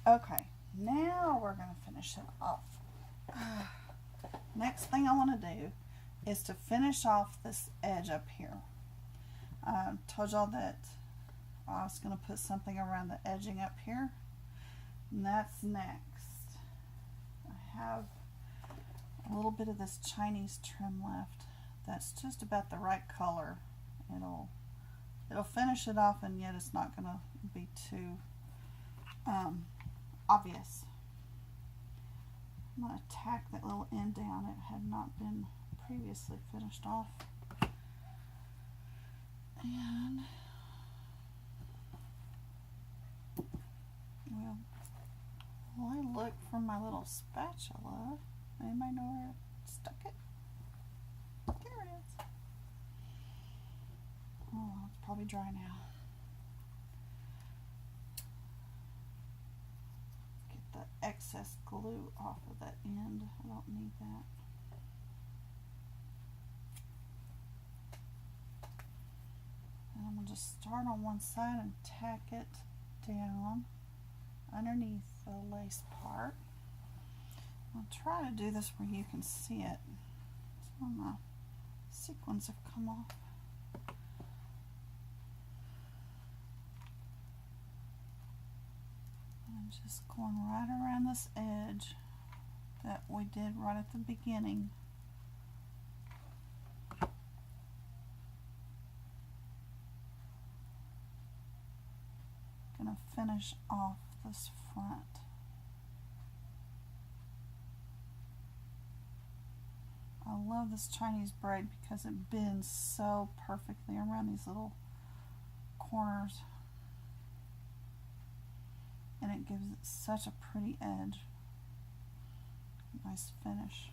Okay, now we're going to finish it off. Next thing I want to do is to finish off this edge up here. I told y'all that I was going to put something around the edging up here, and that's next. I have a little bit of this Chinese trim left. That's just about the right color. It'll finish it off, and yet it's not going to be too obvious. I'm going to tack that little end down. It had not been previously finished off. And well, while I look for my little spatula, anybody know where I stuck it? There it is. Oh, it's probably dry now. Get the excess glue off of that end. I don't need that. And I'm going to just start on one side and tack it down underneath the lace part. I'll try to do this where you can see it. Some of my sequins have come off. I'm just going right around this edge that we did right at the beginning. Gonna finish off this front. I love this Chinese braid because it bends so perfectly around these little corners, and it gives it such a pretty edge. Nice finish.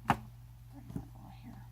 Bring that over here.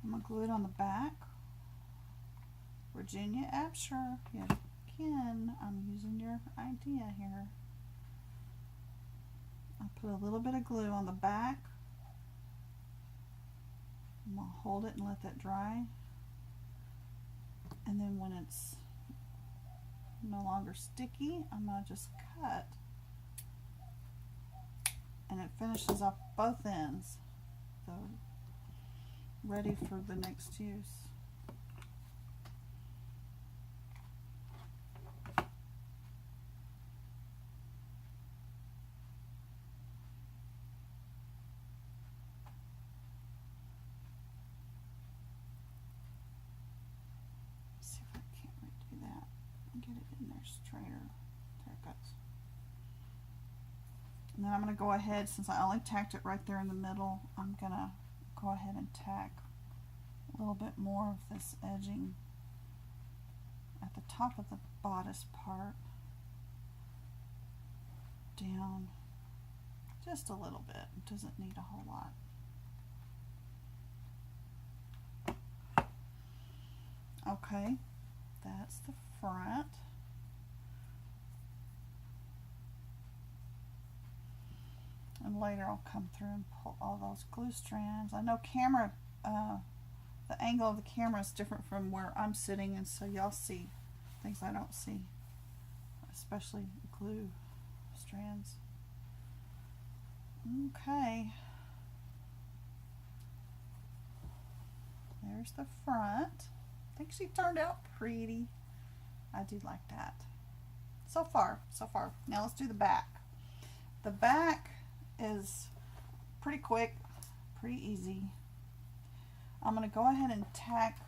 I'm going to glue it on the back. Virginia Absher, yet again, I'm using your idea here. I put a little bit of glue on the back. I'm going to hold it and let that dry. And then when it's no longer sticky, I'm going to just cut. And it finishes off both ends. So ready for the next use. See if I can't redo that and get it in there straighter. There it goes. And then I'm going to go ahead, since I only tacked it right there in the middle, I'm going to go ahead and tack a little bit more of this edging at the top of the bodice part down just a little bit. It doesn't need a whole lot. Okay, that's the front. And later I'll come through and pull all those glue strands. I know the angle of the camera is different from where I'm sitting, and so y'all see things I don't see, especially glue strands. Okay, there's the front. I think she turned out pretty. I do like that. So far, so far. Now let's do the back. The back is pretty quick, pretty easy. I'm going to go ahead and tack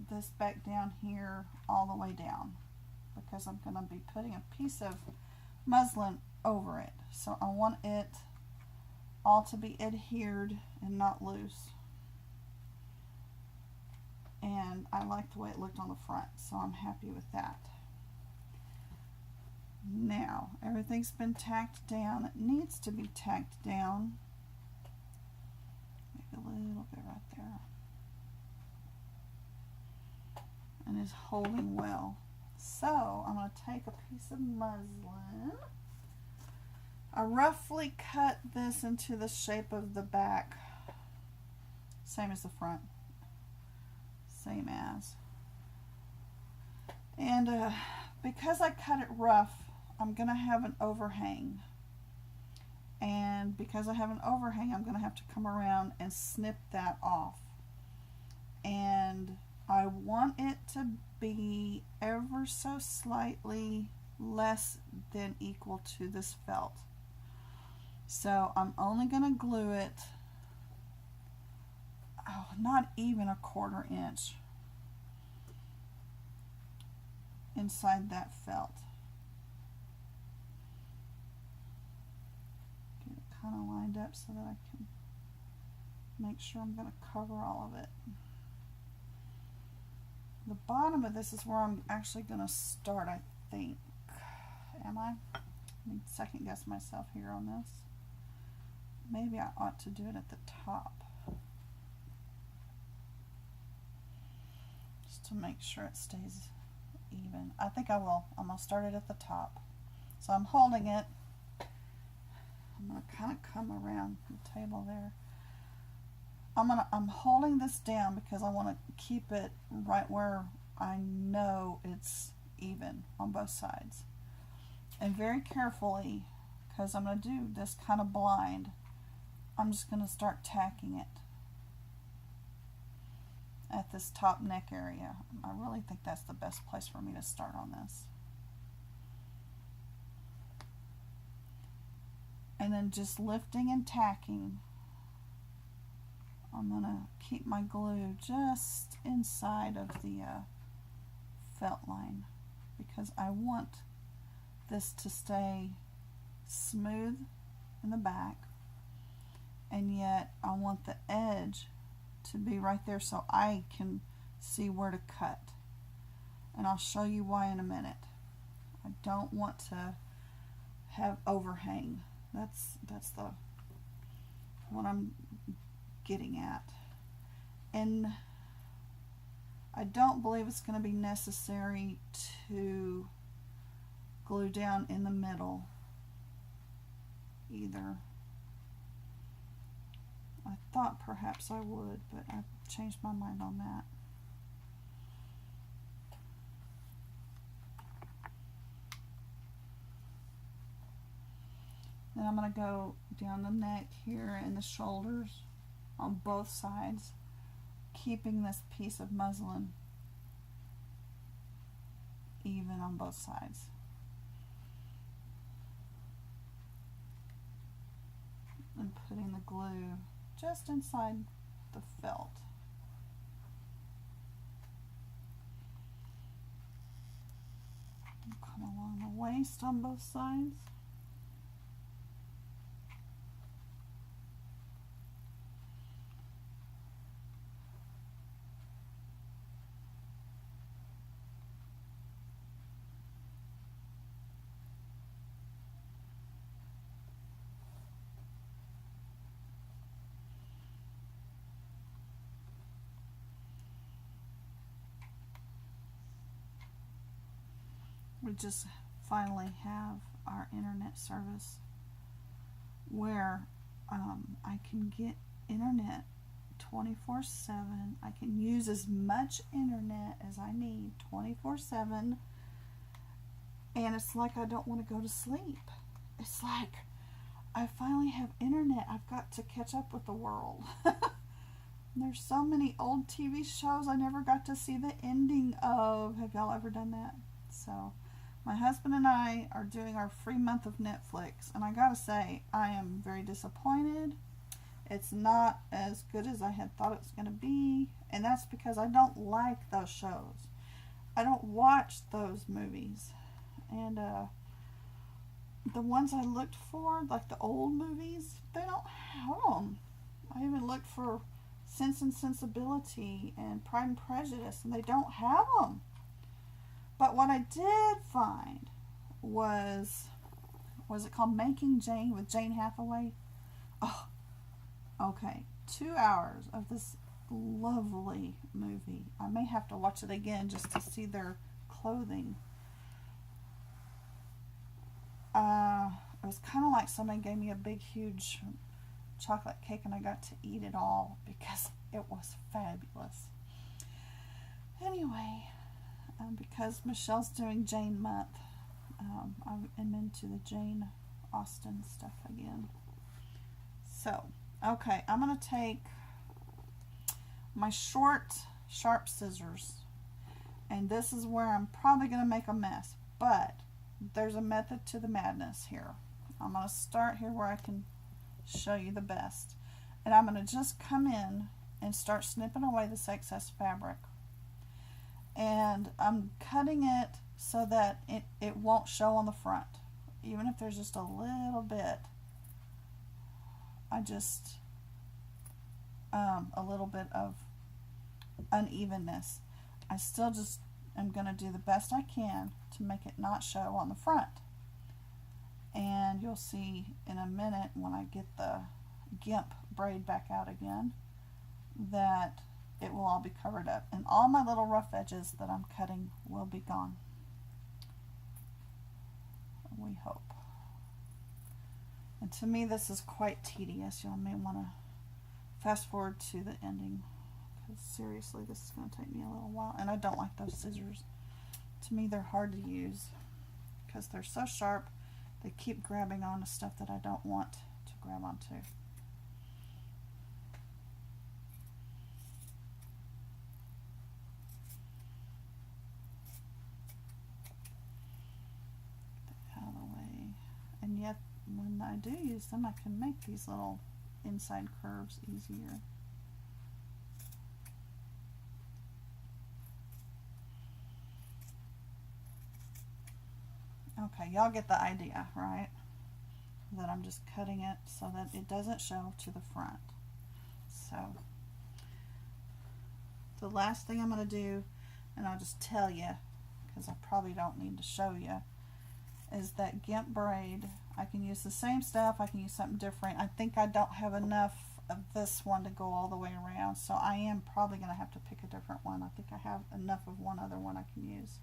this back down here all the way down because I'm going to be putting a piece of muslin over it. So I want it all to be adhered and not loose. And I like the way it looked on the front, so I'm happy with that. Now, everything's been tacked down. It needs to be tacked down. Maybe a little bit right there. And is holding well. So, I'm going to take a piece of muslin. I roughly cut this into the shape of the back. Same as the front. Same as. And because I cut it rough, I'm going to have an overhang. And because I have an overhang, I'm going to have to come around and snip that off. And I want it to be ever so slightly less than equal to this felt. So I'm only going to glue it, not even a 1/4 inch inside that felt. Get it kind of lined up so that I can make sure I'm going to cover all of it. The bottom of this is where I'm actually going to start, I think. Am I? Let me second guess myself here on this. Maybe I ought to do it at the top, just to make sure it stays even. I think I will. I'm going to start it at the top. So I'm holding it. I'm going to kind of come around the table there. I'm holding this down because I want to keep it right where I know it's even on both sides. And very carefully, because I'm going to do this kind of blind, I'm just going to start tacking it at this top neck area. I really think that's the best place for me to start on this. And then just lifting and tacking. I'm going to keep my glue just inside of the felt line because I want this to stay smooth in the back, and yet I want the edge to be right there so I can see where to cut. And I'll show you why in a minute. I don't want to have overhang. That's what I'm getting at. And I don't believe it's going to be necessary to glue down in the middle either. I thought perhaps I would, but I've changed my mind on that. Then I'm going to go down the neck here and the shoulders on both sides, keeping this piece of muslin even on both sides. And putting the glue just inside the felt. Come along the waist on both sides. We just finally have our internet service where I can get internet 24/7. I can use as much internet as I need 24/7, and it's like I don't want to go to sleep. It's like I finally have internet. I've got to catch up with the world. There's so many old TV shows I never got to see the ending of. Have y'all ever done that? So my husband and I are doing our free month of Netflix, and I gotta say, I am very disappointed. It's not as good as I had thought it was going to be, and that's because I don't like those shows. I don't watch those movies, and the ones I looked for, like the old movies, they don't have them. I even looked for Sense and Sensibility and Pride and Prejudice, and they don't have them. But what I did find was it called Making Jane with Jane Hathaway? Oh, okay. 2 hours of this lovely movie. I may have to watch it again just to see their clothing. It was kind of like somebody gave me a big, huge chocolate cake and I got to eat it all because it was fabulous. Anyway, because Michelle's doing Jane Month, I'm into the Jane Austen stuff again. So, okay, I'm going to take my short, sharp scissors, and this is where I'm probably going to make a mess, but there's a method to the madness here. I'm going to start here where I can show you the best, and I'm going to just come in and start snipping away this excess fabric, and I'm cutting it so that it won't show on the front, even if there's just a little bit. I just a little bit of unevenness. I still just am going to do the best I can to make it not show on the front. And you'll see in a minute when I get the GIMP braid back out again that it will all be covered up. And all my little rough edges that I'm cutting will be gone. We hope. And to me this is quite tedious. You may want to fast forward to the ending. Because seriously, this is going to take me a little while. And I don't like those scissors. To me they're hard to use because they're so sharp. They keep grabbing onto stuff that I don't want to grab onto. Get that out of the way. And yet, when I do use them, I can make these little inside curves easier. Okay, y'all get the idea, right? That I'm just cutting it so that it doesn't show to the front. So, the last thing I'm going to do, and I'll just tell you, because I probably don't need to show you, is that GIMP braid. I can use the same stuff, I can use something different. I think I don't have enough of this one to go all the way around, so I am probably going to have to pick a different one. I think I have enough of one other one I can use.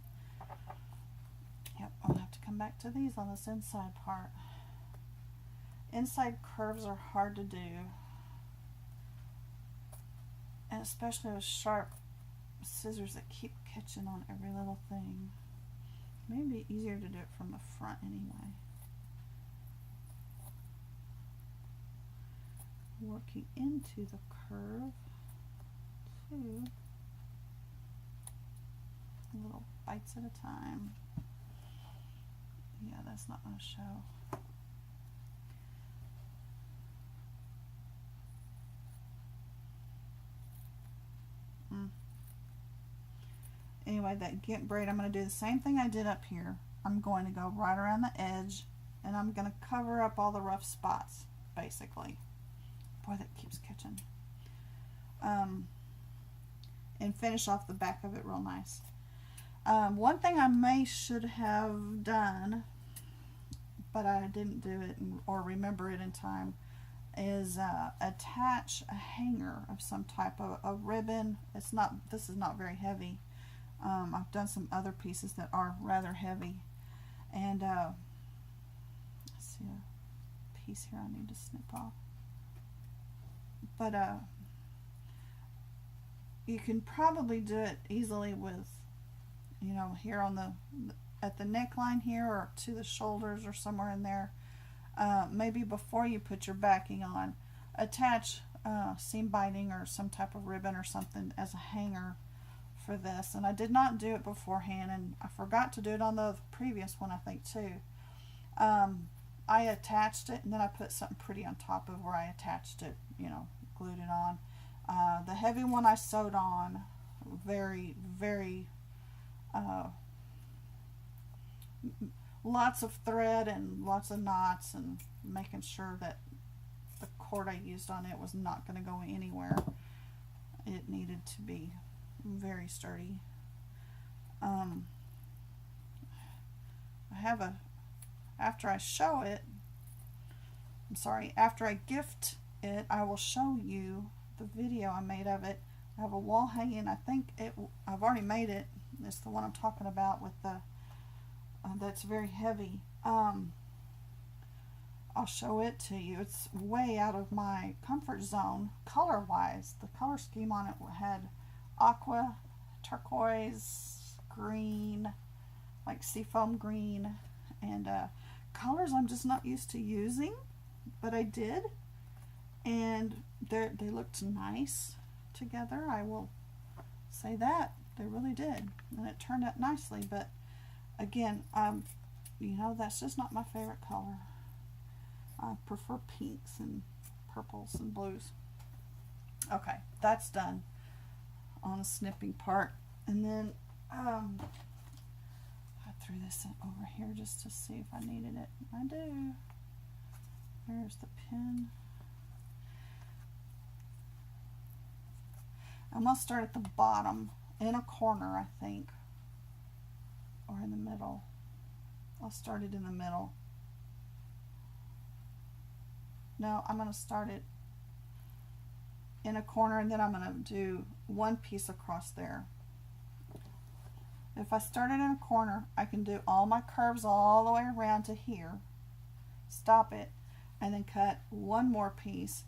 Yep, I'll have to come back to these on this inside part. Inside curves are hard to do, and especially with sharp scissors that keep catching on every little thing. Maybe easier to do it from the front anyway. Working into the curve, 2 little bites at a time. Yeah, that's not going to show. Anyway, that GIMP braid, I'm going to do the same thing I did up here. I'm going to go right around the edge, and I'm going to cover up all the rough spots, basically. Boy, that keeps catching. And finish off the back of it real nice. One thing I should have done, but I didn't do it or remember it in time, is attach a hanger of some type of a ribbon. This is not very heavy. I've done some other pieces that are rather heavy, and I see a piece here I need to snip off. But you can probably do it easily with, you know, here on at the neckline here, or to the shoulders, or somewhere in there. Maybe before you put your backing on, attach seam binding or some type of ribbon or something as a hanger for this. And I did not do it beforehand, and I forgot to do it on the previous one, I think, too. I attached it, and then I put something pretty on top of where I attached it, you know, glued it on. The heavy one I sewed on very, very lots of thread and lots of knots, and making sure that the cord I used on it was not going to go anywhere. It needed to be very sturdy. I have a, after I show it, after I gift it, I will show you the video I made of it. I have a wall hanging. I think I've already made it. It's the one I'm talking about with the that's very heavy. I'll show it to you. It's way out of my comfort zone color wise. The color scheme on it had aqua, turquoise, green, like seafoam green, and colors I'm just not used to using, but I did, and they looked nice together. I will say that they really did, and it turned out nicely. But again, you know, that's just not my favorite color. I prefer pinks and purples and blues. Okay, that's done on the snipping part, and then I threw this over here just to see if I needed it. I do. There's the pin. I'm going to start at the bottom, in a corner, I think, or in the middle. I'll start it in the middle. No, I'm going to start it in a corner, and then I'm going to do one piece across there. If I start it in a corner, I can do all my curves all the way around to here, stop it, and then cut one more piece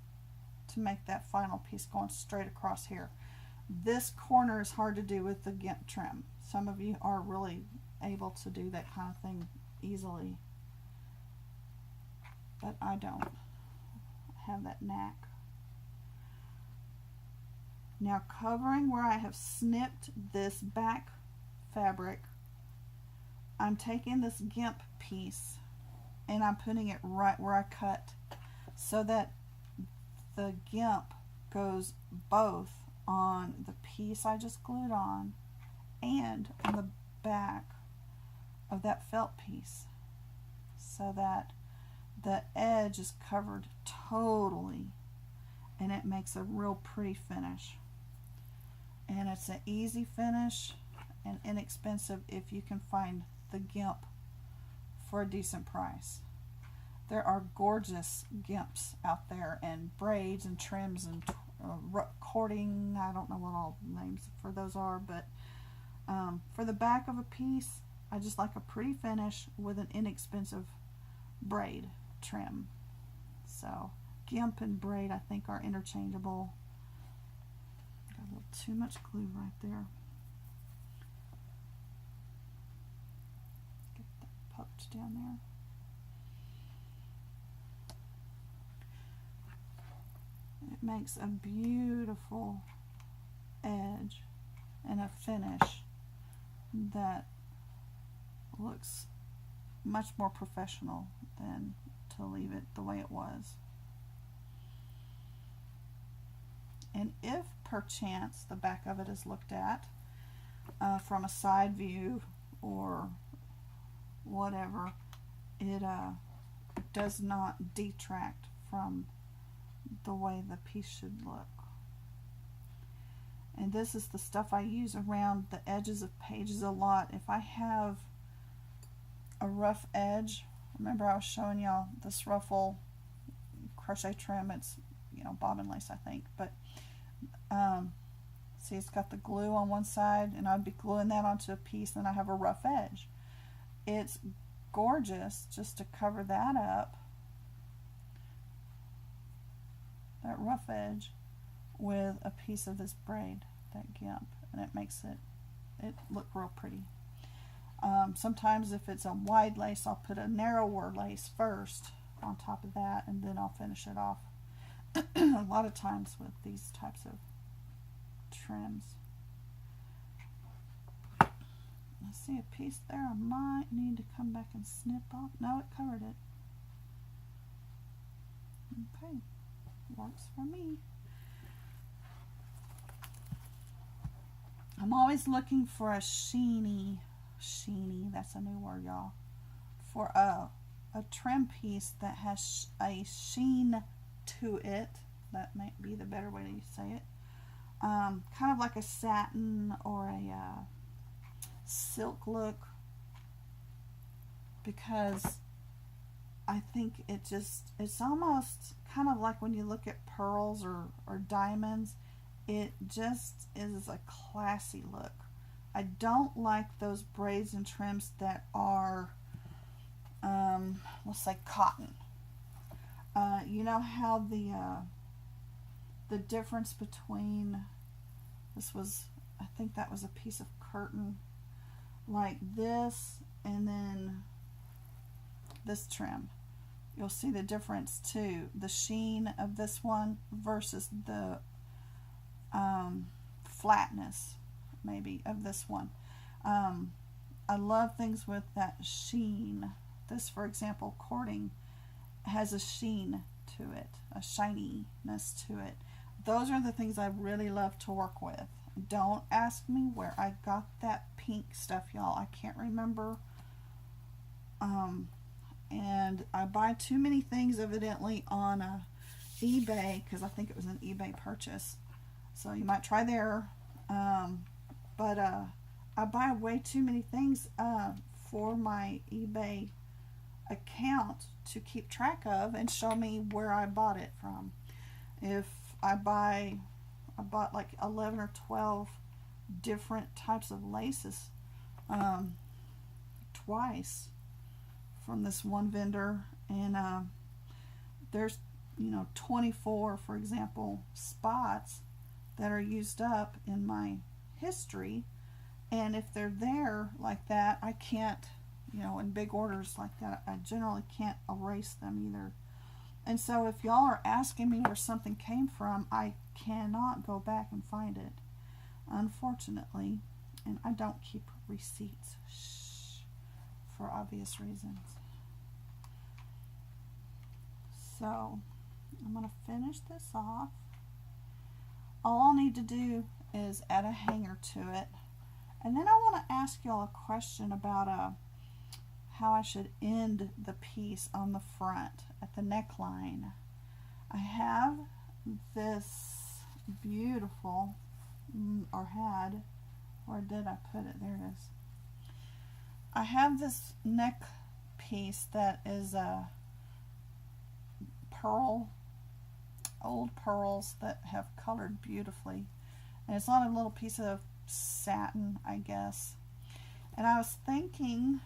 to make that final piece going straight across here. This corner is hard to do with the GIMP trim. Some of you are really able to do that kind of thing easily, but I don't have that knack. Now, covering where I have snipped this back fabric, I'm taking this GIMP piece and I'm putting it right where I cut, so that the GIMP goes both on the piece I just glued on and on the back of that felt piece, so that the edge is covered totally, and it makes a real pretty finish. And it's an easy finish and inexpensive if you can find the GIMP for a decent price. There are gorgeous GIMPs out there, and braids and trims and cording. I don't know what all the names for those are, but for the back of a piece, I just like a pretty finish with an inexpensive braid trim. So GIMP and braid, I think, are interchangeable. Got a little too much glue right there. Get that poked down there. It makes a beautiful edge and a finish that looks much more professional than to leave it the way it was. And if perchance the back of it is looked at from a side view or whatever, it does not detract from the way the piece should look. And this is the stuff I use around the edges of pages a lot. If I have a rough edge, remember I was showing y'all this ruffle crochet trim, it's, you know, bobbin lace I think, but see, it's got the glue on one side, and I'd be gluing that onto a piece, and I have a rough edge. It's gorgeous just to cover that up, that rough edge, with a piece of this braid, that GIMP, and it makes it look real pretty. Sometimes if it's a wide lace, I'll put a narrower lace first on top of that, and then I'll finish it off. A lot of times with these types of trims. I see a piece there I might need to come back and snip off. No, it covered it. Okay, works for me. I'm always looking for a sheeny, that's a new word, y'all, for a trim piece that has a sheen to it. That might be the better way to say it. Kind of like a satin or a silk look, because I think it's almost kind of like when you look at pearls or diamonds, it just is a classy look. I don't like those braids and trims that are, let's say, cotton. You know how the difference between, this was, I think that was a piece of curtain, like this, and then this trim. You'll see the difference too. The sheen of this one versus the flatness, maybe, of this one. I love things with that sheen. This, for example, Courting, has a sheen to it, a shininess to it. Those are the things I really love to work with. Don't ask me where I got that pink stuff, y'all. I can't remember. And I buy too many things, evidently, on eBay, because I think it was an eBay purchase. So you might try there. But I buy way too many things for my eBay account to keep track of and show me where I bought it from. If I bought like 11 or 12 different types of laces twice from this one vendor, and there's 24, for example, spots that are used up in my history, and if they're there like that, I can't, in big orders like that, I generally can't erase them either. And so if y'all are asking me where something came from, I cannot go back and find it, unfortunately, and I don't keep receipts, for obvious reasons. So I'm going to finish this off. All I'll need to do is add a hanger to it, and then I want to ask y'all a question about how I should end the piece on the front at the neckline. I have this beautiful, or had, where did I put it? There it is. I have this neck piece that is a pearl, old pearls that have colored beautifully, and it's on a little piece of satin, I guess. And I was thinking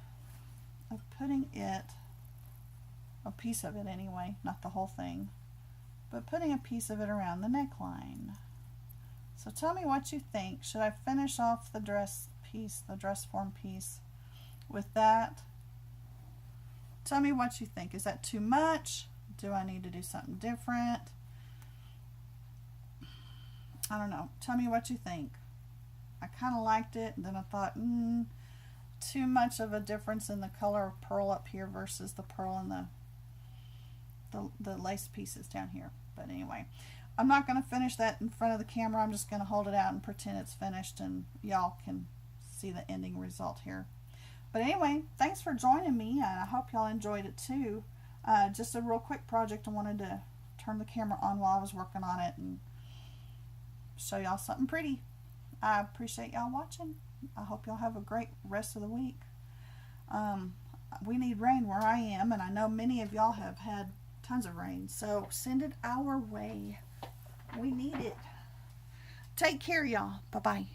of putting it, a piece of it anyway, not the whole thing, but putting a piece of it around the neckline. So tell me what you think. Should I finish off the dress piece, the dress form piece, with that? Tell me what you think. Is that too much? Do I need to do something different? I don't know. Tell me what you think. I kind of liked it, and then I thought, too much of a difference in the color of pearl up here versus the pearl in the lace pieces down here. But anyway, I'm not going to finish that in front of the camera. I'm just going to hold it out and pretend it's finished, and y'all can see the ending result here. But anyway, thanks for joining me, and I hope y'all enjoyed it too. Just a real quick project. I wanted to turn the camera on while I was working on it and show y'all something pretty. I appreciate y'all watching. I hope y'all have a great rest of the week. We need rain where I am, and I know many of y'all have had tons of rain, so send it our way. We need it. Take care, y'all. Bye-bye.